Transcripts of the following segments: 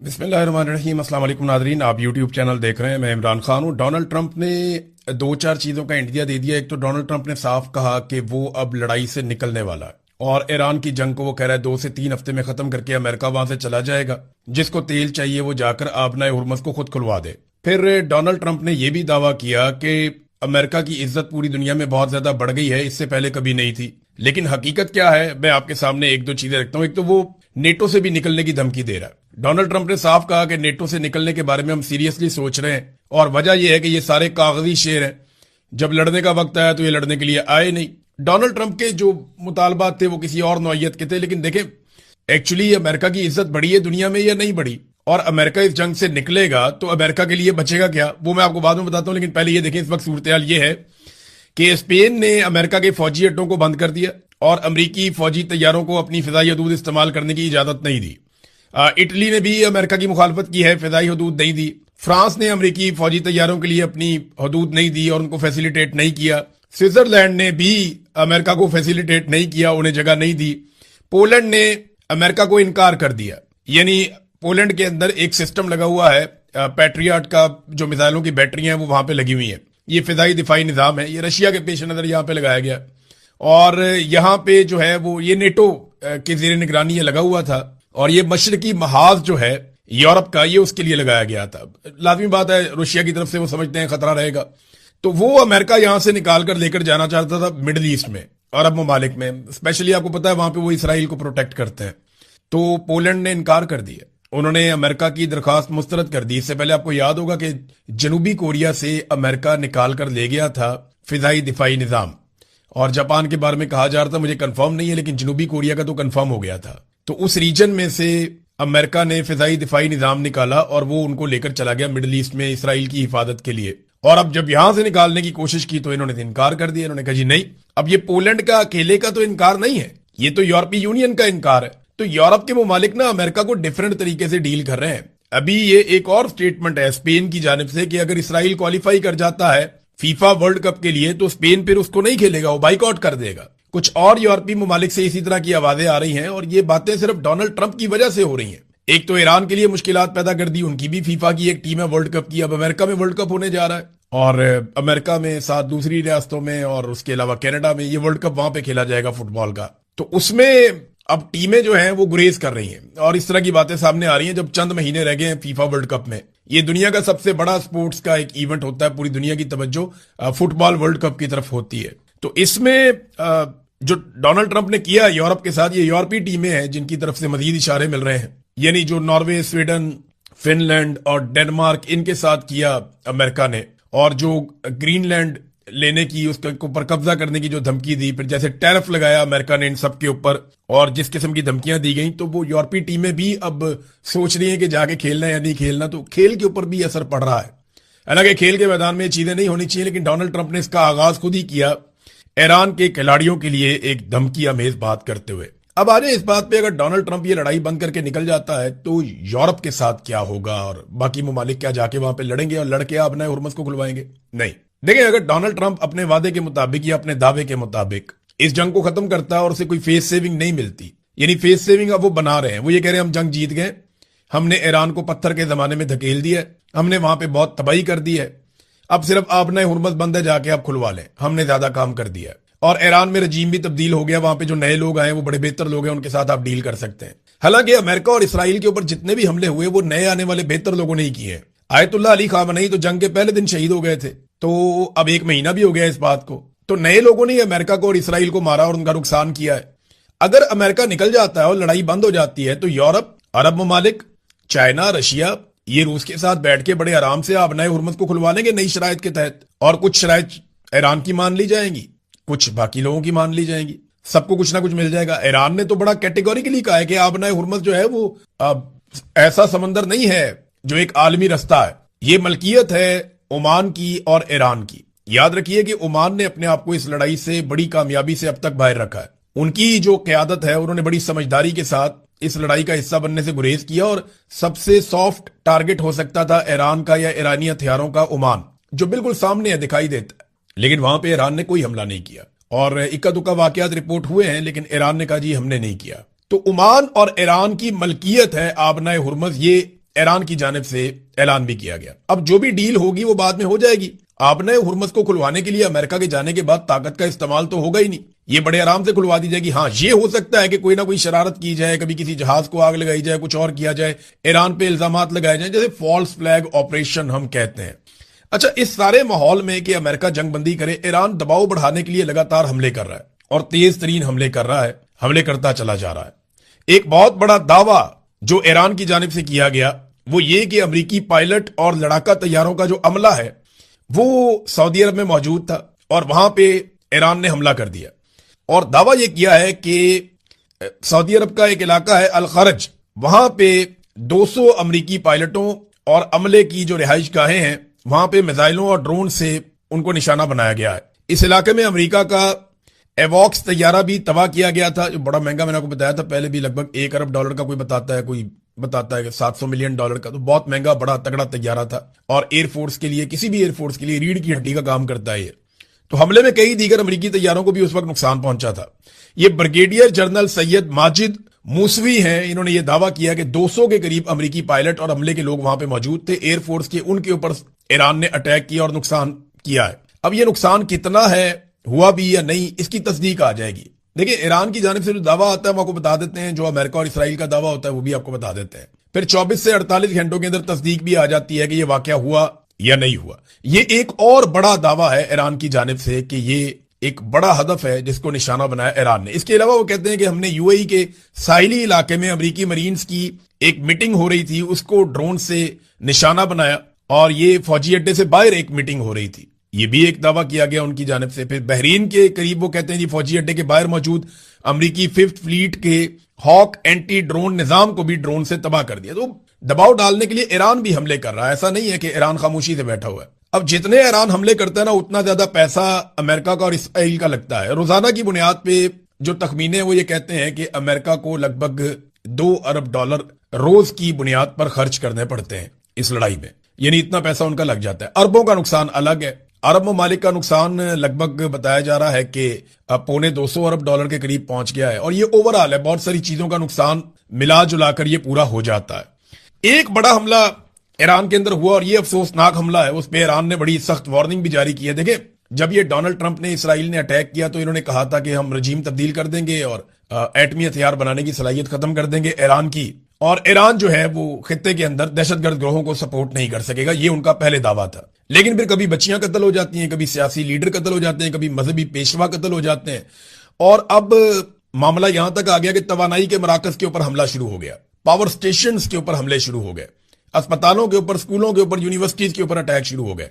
بسم اللہ الرحمن الرحیم۔ السلام علیکم ناظرین، آپ یوٹیوب چینل دیکھ رہے ہیں، میں عمران خان ہوں۔ ڈونلڈ ٹرمپ نے دو چار چیزوں کا انڈیا دے دیا۔ ایک تو ڈونلڈ ٹرمپ نے صاف کہا کہ وہ اب لڑائی سے نکلنے والا ہے اور ایران کی جنگ کو وہ کہہ رہا ہے 2 سے 3 ہفتے میں ختم کر کے امریکہ وہاں سے چلا جائے گا، جس کو تیل چاہیے وہ جا کر آبنائے ہرمز کو خود کھلوا دے۔ پھر ڈونلڈ ٹرمپ نے یہ بھی دعویٰ کیا کہ امریکہ کی عزت پوری دنیا میں بہت زیادہ بڑھ گئی ہے، اس سے پہلے کبھی نہیں تھی۔ لیکن حقیقت کیا ہے، میں آپ کے سامنے ایک دو چیزیں رکھتا ہوں۔ ایک تو وہ نیٹو سے بھی نکلنے کی دھمکی دے رہا ہے۔ ڈونلڈ ٹرمپ نے صاف کہا کہ نیٹو سے نکلنے کے بارے میں ہم سیریسلی سوچ رہے ہیں، اور وجہ یہ ہے کہ یہ سارے کاغذی شیر ہیں، جب لڑنے کا وقت آیا تو یہ لڑنے کے لیے آئے نہیں۔ ڈونلڈ ٹرمپ کے جو مطالبات تھے وہ کسی اور نوعیت کے تھے، لیکن دیکھیں ایکچولی امریکہ کی عزت بڑھی ہے دنیا میں یا نہیں بڑھی، اور امریکہ اس جنگ سے نکلے گا تو امریکہ کے لیے بچے گا کیا، وہ میں آپ کو بعد میں بتاتا ہوں۔ لیکن پہلے یہ دیکھیں اس وقت صورتحال یہ ہے کہ اسپین نے امریکہ کے فوجی اڈوں کو بند کر دیا اور امریکی فوجی طیاروں کو اپنی فضائی حدود استعمال کرنے کی اجازت نہیں دی۔ اٹلی نے بھی امریکہ کی مخالفت کی ہے، فضائی حدود نہیں دی۔ فرانس نے امریکی فوجی طیاروں کے لیے اپنی حدود نہیں دی اور ان کو فیسیلیٹیٹ نہیں کیا۔ سوئٹزرلینڈ نے بھی امریکہ کو فیسیلیٹیٹ نہیں کیا، انہیں جگہ نہیں دی۔ پولینڈ نے امریکہ کو انکار کر دیا، یعنی پولینڈ کے اندر ایک سسٹم لگا ہوا ہے پیٹریاٹ کا، جو میزائلوں کی بیٹریاں ہیں وہ وہاں پہ لگی ہوئی ہیں، یہ فضائی دفاعی نظام ہے، یہ رشیا کے پیش نظر یہاں پہ لگایا گیا، اور یہاں پہ جو ہے وہ یہ نیٹو کے زیر نگرانی یہ لگا ہوا تھا، اور یہ مشرقی محاذ جو ہے یورپ کا یہ اس کے لیے لگایا گیا تھا۔ لازمی بات ہے روشیا کی طرف سے وہ سمجھتے ہیں خطرہ رہے گا، تو وہ امریکہ یہاں سے نکال کر لے کر جانا چاہتا تھا مڈل ایسٹ میں، عرب ممالک میں، اسپیشلی آپ کو پتا ہے وہاں پہ وہ اسرائیل کو پروٹیکٹ کرتے ہیں۔ تو پولینڈ نے انکار کر دیا، انہوں نے امریکہ کی درخواست مسترد کر دی۔ اس سے پہلے آپ کو یاد ہوگا کہ جنوبی کوریا سے امریکہ نکال کر لے گیا تھا فضائی دفاعی نظام، اور جاپان کے بارے میں کہا جا رہا تھا، مجھے کنفرم نہیں ہے لیکن جنوبی کوریا کا تو کنفرم ہو گیا تھا۔ تو اس ریجن میں سے امریکہ نے فضائی دفاعی نظام نکالا اور وہ ان کو لے کر چلا گیا مڈل ایسٹ میں اسرائیل کی حفاظت کے لیے، اور اب جب یہاں سے نکالنے کی کوشش کی تو انہوں نے انکار کر دیا۔ انہوں نے کہا جی نہیں، اب یہ پولینڈ کا اکیلے کا تو انکار نہیں ہے، یہ تو یورپی یونین کا انکار ہے۔ تو یورپ کے ممالک نا امریکہ کو ڈیفرنٹ طریقے سے ڈیل کر رہے ہیں۔ ابھی یہ ایک اور سٹیٹمنٹ ہے اسپین کی جانب سے کہ اگر اسرائیل کوالیفائی کر جاتا ہے فیفا ورلڈ کپ کے لیے تو اسپین پھر اس کو نہیں کھیلے گا، وہ بائیک آؤٹ کر دے گا۔ کچھ اور یورپی ممالک سے اسی طرح کی آوازیں آ رہی ہیں، اور یہ باتیں صرف ڈونلڈ ٹرمپ کی وجہ سے ہو رہی ہیں۔ ایک تو ایران کے لیے مشکلات پیدا کر دی، ان کی بھی فیفا کی ایک ٹیم ہے ورلڈ کپ کی، اب امریکہ میں ورلڈ کپ ہونے جا رہا ہے، اور امریکہ میں ساتھ دوسری ریاستوں میں اور اس کے علاوہ کینیڈا میں یہ ورلڈ کپ وہاں پہ کھیلا جائے گا فٹ بال کا۔ تو اس میں اب ٹیمیں جو ہیں وہ گریز کر رہی ہیں، اور اس طرح کی باتیں سامنے آ رہی ہیں جب چند مہینے رہ گئے ہیں فیفا ورلڈ کپ میں۔ یہ دنیا کا سب سے بڑا سپورٹس کا ایک ایونٹ ہوتا ہے، پوری دنیا کی توجہ فٹ بال ورلڈ کپ کی طرف ہوتی ہے۔ تو اس میں جو ڈونلڈ ٹرمپ نے کیا یورپ کے ساتھ، یہ یورپی ٹیمیں ہیں جن کی طرف سے مزید اشارے مل رہے ہیں، یعنی جو ناروے، سویڈن، فن لینڈ اور ڈنمارک، ان کے ساتھ کیا امریکہ نے، اور جو گرین لینڈ لینے کی، اس کے اوپر قبضہ کرنے کی جو دھمکی دی، پھر جیسے ٹیرف لگایا امریکہ نے ان سب کے اوپر، اور جس قسم کی دھمکیاں دی گئیں، تو وہ یورپی ٹیمیں بھی اب سوچ رہی ہیں کہ جا کے کھیلنا ہے یا نہیں کھیلنا۔ تو کھیل کے اوپر بھی اثر پڑ رہا ہے، حالانکہ کھیل کے میدان میں یہ چیزیں نہیں ہونی چاہیے، لیکن ڈونلڈ ٹرمپ نے اس کا آغاز خود ہی کیا ایران کے کھلاڑیوں کے لیے ایک دھمکی آمیز بات کرتے ہوئے۔ اب آ جائیں اس بات پہ، اگر ڈونلڈ ٹرمپ یہ لڑائی بند کر کے نکل جاتا ہے تو یورپ کے ساتھ کیا ہوگا، اور باقی ممالک کیا جا کے وہاں پہ لڑیں گے اور لڑ کے آبنائے ہرمز کو کھلوائیں گے؟ نہیں۔ دیکھیں اگر ڈونلڈ ٹرمپ اپنے وعدے کے مطابق یا اپنے دعوے کے مطابق اس جنگ کو ختم کرتا ہے اور اسے کوئی فیس سیونگ نہیں ملتی، یعنی فیس سیونگ اب وہ بنا رہے ہیں، وہ یہ کہہ رہے ہیں ہم جنگ جیت گئے، ہم نے ایران کو پتھر کے زمانے میں دھکیل دیا ہے، ہم نے وہاں پہ بہت تباہی کر دی ہے، اب صرف آبنائے ہرمز بند ہے، جا کے آپ کھلوا لیں، ہم نے زیادہ کام کر دیا ہے، اور ایران میں رجیم بھی تبدیل ہو گیا، وہاں پہ جو نئے لوگ آئے وہ بڑے بہتر لوگ ہیں، ان کے ساتھ آپ ڈیل کر سکتے ہیں۔ حالانکہ امریکہ اور اسرائیل کے اوپر جتنے بھی حملے ہوئے وہ نئے آنے والے بہتر لوگوں نے ہی کیے ہیں۔ آیت اللہ علی خامنئی تو جنگ کے پہلے دن شہید ہو گئے تھے، تو اب 1 مہینہ بھی ہو گیا اس بات کو، تو نئے لوگوں نے امریکہ کو اور اسرائیل کو مارا اور ان کا نقصان کیا ہے۔ اگر امریکہ نکل جاتا ہے اور لڑائی بند ہو جاتی ہے تو یورپ، عرب ممالک، چائنا، رشیا، یہ روس کے ساتھ بیٹھ کے بڑے آرام سے آبنائے ہرمز کو کھلوا لیں گے نئی شرائط کے تحت، اور کچھ شرائط ایران کی مان لی جائیں گی، کچھ باقی لوگوں کی مان لی جائیں گی، سب کو کچھ نہ کچھ مل جائے گا۔ ایران نے تو بڑا کیٹیگوریکلی کہا ہے کہ آبنائے ہرمز جو ہے وہ ایسا سمندر نہیں ہے جو ایک عالمی رستہ ہے، یہ ملکیت ہے عمان کی اور ایران کی۔ یاد رکھیے کہ عمان نے اپنے آپ کو اس لڑائی سے بڑی کامیابی سے اب تک باہر رکھا ہے، ان کی جو قیادت ہے انہوں نے بڑی سمجھداری کے ساتھ اس لڑائی کا حصہ بننے سے گریز کیا، اور سب سے سافٹ ٹارگٹ ہو سکتا تھا ایران کا یا ایرانی ہتھیاروں کا عمان، جو بالکل سامنے ہے، دکھائی دیتا ہے، لیکن وہاں پہ ایران نے کوئی حملہ نہیں کیا، اور اکا دکا واقعات رپورٹ ہوئے ہیں لیکن ایران نے کہا جی ہم نے نہیں کیا۔ تو عمان اور ایران کی ملکیت ہے آبنائے ہرمز، یہ ایران کی جانب سے اعلان بھی کیا گیا. اب جو بھی ڈیل ہوگی وہ بعد میں ہو جائے گی. آپ نے ہرمز کو کھلوانے کے لیے امریکہ کے جانے کے بعد طاقت کا استعمال تو ہوگا ہی نہیں, یہ بڑے آرام سے کھلوا دی جائے گی. ہاں یہ ہو سکتا ہے کہ کوئی نہ کوئی شرارت کی جائے, کبھی کسی جہاز کو آگ لگائی جائے, کچھ اور کیا جائے, ایران پہ الزامات لگائے جائیں, جیسے فالس فلیگ آپریشن ہم کہتے ہیں. اچھا, اس سارے ماحول میں کہ امریکہ جنگ بندی کرے, ایران دباؤ بڑھانے کے لیے لگاتار حملے کر رہا ہے اور تیز ترین حملے کر رہا ہے, حملے کرتا چلا جا رہا ہے. ایک بہت بڑا دعویٰ جو ایران کی جانب سے کیا گیا وہ یہ کہ امریکی پائلٹ اور لڑاکا طیاروں کا جو عملہ ہے وہ سعودی عرب میں موجود تھا اور وہاں پہ ایران نے حملہ کر دیا. اور دعویٰ یہ کیا ہے کہ سعودی عرب کا ایک علاقہ ہے الخرج, وہاں پہ 200 امریکی پائلٹوں اور عملے کی جو رہائش گاہیں ہیں وہاں پہ میزائلوں اور ڈرون سے ان کو نشانہ بنایا گیا ہے. اس علاقے میں امریکہ کا ایواکس طیارہ بھی تباہ کیا گیا تھا, جو بڑا مہنگا, میں نے آپ کو بتایا تھا پہلے بھی, لگ بھگ $1 ارب کا, کوئی بتاتا ہے کہ $700 ملین کا, تو بہت مہنگا بڑا تگڑا طیارہ تھا. اور ایئر فورس کے لیے, کسی بھی ایئر فورس کے لیے ریڑھ کی ہڈی کا کام کرتا ہے یہ. تو حملے میں کئی دیگر امریکی طیاروں کو بھی اس وقت نقصان پہنچا تھا. یہ بریگیڈیئر جنرل سید ماجد موسوی ہیں, انہوں نے یہ دعویٰ کیا کہ 200 کے قریب امریکی پائلٹ اور عملے کے لوگ وہاں پہ موجود تھے. ایئر فورس کے ان کے اوپر ایران نے اٹیک کیا اور نقصان کیا ہے. اب یہ نقصان کتنا ہے, ہوا بھی یا نہیں, اس کی تصدیق آ جائے گی. دیکھیں, ایران کی جانب سے جو دعویٰ آتا ہے وہ آپ کو بتا دیتے ہیں, جو امریکہ اور اسرائیل کا دعویٰ ہوتا ہے وہ بھی آپ کو بتا دیتے ہیں. پھر 24 سے 48 گھنٹوں کے اندر تصدیق بھی آ جاتی ہے کہ یہ واقعہ ہوا یا نہیں ہوا. یہ ایک اور بڑا دعویٰ ہے ایران کی جانب سے کہ یہ ایک بڑا ہدف ہے جس کو نشانہ بنایا ایران نے. اس کے علاوہ وہ کہتے ہیں کہ ہم نے یو اے ای کے ساحلی علاقے میں امریکی مرینز کی ایک میٹنگ ہو رہی تھی, اس کو ڈرون سے نشانہ بنایا, اور یہ فوجی اڈے سے باہر ایک میٹنگ ہو رہی تھی, یہ بھی ایک دعویٰ کیا گیا ان کی جانب سے. پھر بحرین کے قریب وہ کہتے ہیں جی فوجی اڈے کے باہر موجود امریکی 5th فلیٹ کے ہاک اینٹی ڈرون نظام کو بھی ڈرون سے تباہ کر دیا. تو دباؤ ڈالنے کے لیے ایران بھی حملے کر رہا ہے, ایسا نہیں ہے کہ ایران خاموشی سے بیٹھا ہوا ہے. اب جتنے ایران حملے کرتا ہے نا, اتنا زیادہ پیسہ امریکہ کا اور اسرائیل کا لگتا ہے. روزانہ کی بنیاد پہ جو تخمینے وہ یہ کہتے ہیں کہ امریکہ کو لگ بھگ $2 ارب روز کی بنیاد پر خرچ کرنے پڑتے ہیں اس لڑائی میں, یعنی اتنا پیسہ ان کا لگ جاتا ہے. اربوں کا نقصان الگ ہے. عرب ممالک کا نقصان لگ بھگ بتایا جا رہا ہے کہ $250 ارب کے قریب پہنچ گیا ہے, اور یہ اوورآل ہے, بہت ساری چیزوں کا نقصان ملا جلا کر یہ پورا ہو جاتا ہے. ایک بڑا حملہ ایران کے اندر ہوا اور یہ افسوسناک حملہ ہے, اس پہ ایران نے بڑی سخت وارننگ بھی جاری کی ہے. دیکھیں, جب یہ ڈونلڈ ٹرمپ نے اسرائیل نے اٹیک کیا تو انہوں نے کہا تھا کہ ہم رجیم تبدیل کر دیں گے اور ایٹمی ہتھیار بنانے کی صلاحیت ختم کر دیں گے ایران کی, اور ایران جو ہے وہ خطے کے اندر دہشت گرد گروہوں کو سپورٹ نہیں کر سکے گا. یہ ان کا پہلے دعویٰ تھا. لیکن پھر کبھی بچیاں قتل ہو جاتی ہیں, کبھی سیاسی لیڈر قتل ہو جاتے ہیں, کبھی مذہبی پیشوا قتل ہو جاتے ہیں, اور اب معاملہ یہاں تک آ گیا کہ توانائی کے مراکز کے اوپر حملہ شروع ہو گیا, پاور سٹیشنز کے اوپر حملے شروع ہو گئے, اسپتالوں کے اوپر, اسکولوں کے اوپر, یونیورسٹیز کے اوپر اٹیک شروع ہو گئے.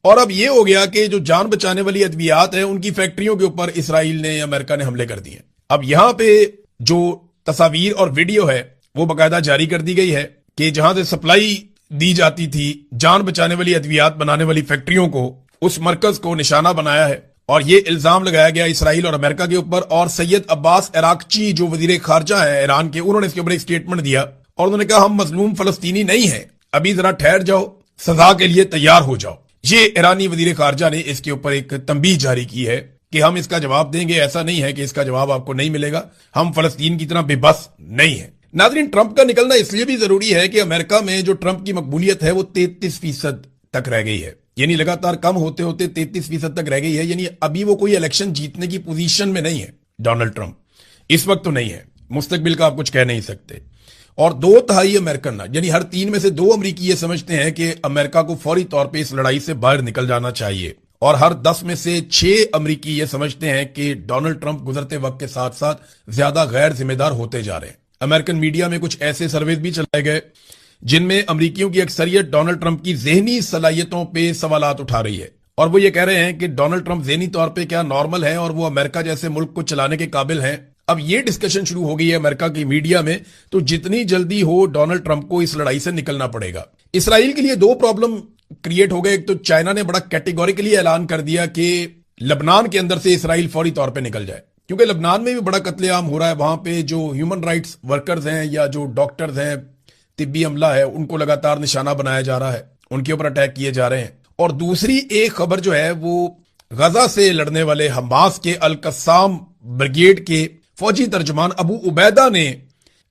اور اب یہ ہو گیا کہ جو جان بچانے والی ادویات ہیں ان کی فیکٹریوں کے اوپر اسرائیل نے, امریکہ نے حملے کر دیے. اب یہاں پہ جو تصاویر اور ویڈیو ہے وہ باقاعدہ جاری کر دی گئی ہے کہ جہاں سے سپلائی دی جاتی تھی جان بچانے والی ادویات بنانے والی فیکٹریوں کو, اس مرکز کو نشانہ بنایا ہے, اور یہ الزام لگایا گیا اسرائیل اور امریکہ کے اوپر. اور سید عباس عراقچی جو وزیر خارجہ ہیں ایران کے, انہوں نے اس کے اوپر ایک سٹیٹمنٹ دیا اور انہوں نے کہا ہم مظلوم فلسطینی نہیں ہیں, ابھی ذرا ٹھہر جاؤ, سزا کے لیے تیار ہو جاؤ. یہ ایرانی وزیر خارجہ نے اس کے اوپر ایک تنبیہ جاری کی ہے کہ ہم اس کا جواب دیں گے, ایسا نہیں ہے کہ اس کا جواب آپ کو نہیں ملے گا, ہم فلسطین کی طرح بے بس نہیں ہیں. ناظرین, ٹرمپ کا نکلنا اس لیے بھی ضروری ہے کہ امریکہ میں جو ٹرمپ کی مقبولیت ہے وہ 33% تک رہ گئی ہے, یعنی لگاتار کم ہوتے ہوتے 33% تک رہ گئی ہے. یعنی ابھی وہ کوئی الیکشن جیتنے کی پوزیشن میں نہیں ہے ڈونلڈ ٹرمپ, اس وقت تو نہیں ہے, مستقبل کا آپ کچھ کہہ نہیں سکتے. اور 2/3 امریکن, یعنی ہر 3 میں سے 2 امریکی یہ سمجھتے ہیں کہ امریکہ کو فوری طور پہ اس لڑائی سے باہر نکل جانا چاہیے, اور ہر 10 میں سے 6 امریکی یہ سمجھتے ہیں کہ ڈونلڈ ٹرمپ گزرتے وقت کے ساتھ ساتھ زیادہ غیر ذمہ دار ہوتے جا رہے ہیں. امریکن میڈیا میں کچھ ایسے سرویز بھی چلائے گئے جن میں امریکیوں کی اکثریت ڈونلڈ ٹرمپ کی ذہنی صلاحیتوں پہ سوالات اٹھا رہی ہے, اور وہ یہ کہہ رہے ہیں کہ ڈونلڈ ٹرمپ ذہنی طور پہ کیا نارمل ہے اور وہ امریکہ جیسے ملک کو چلانے کے قابل ہیں. اب یہ ڈسکشن شروع ہو گئی ہے امریکہ کی میڈیا میں, تو جتنی جلدی ہو ڈونلڈ ٹرمپ کو اس لڑائی سے نکلنا پڑے گا. اسرائیل کے لیے 2 پرابلم کریٹ ہو گئے. ایک تو چائنا نے بڑا کیٹیگوریکلی اعلان کر دیا کہ لبنان کے اندر سے اسرائیل فوری طور پہ نکل جائے, کیونکہ لبنان میں بھی بڑا قتل عام ہو رہا ہے. وہاں پہ جو ہیومن رائٹس ورکرز ہیں یا جو ڈاکٹرز ہیں, طبی عملہ ہے, ان کو لگاتار نشانہ بنایا جا رہا ہے, ان کے اوپر اٹیک کیے جا رہے ہیں. اور دوسری ایک خبر جو ہے وہ غزہ سے لڑنے والے حماس کے القسام بریگیڈ کے فوجی ترجمان ابو عبیدہ نے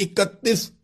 31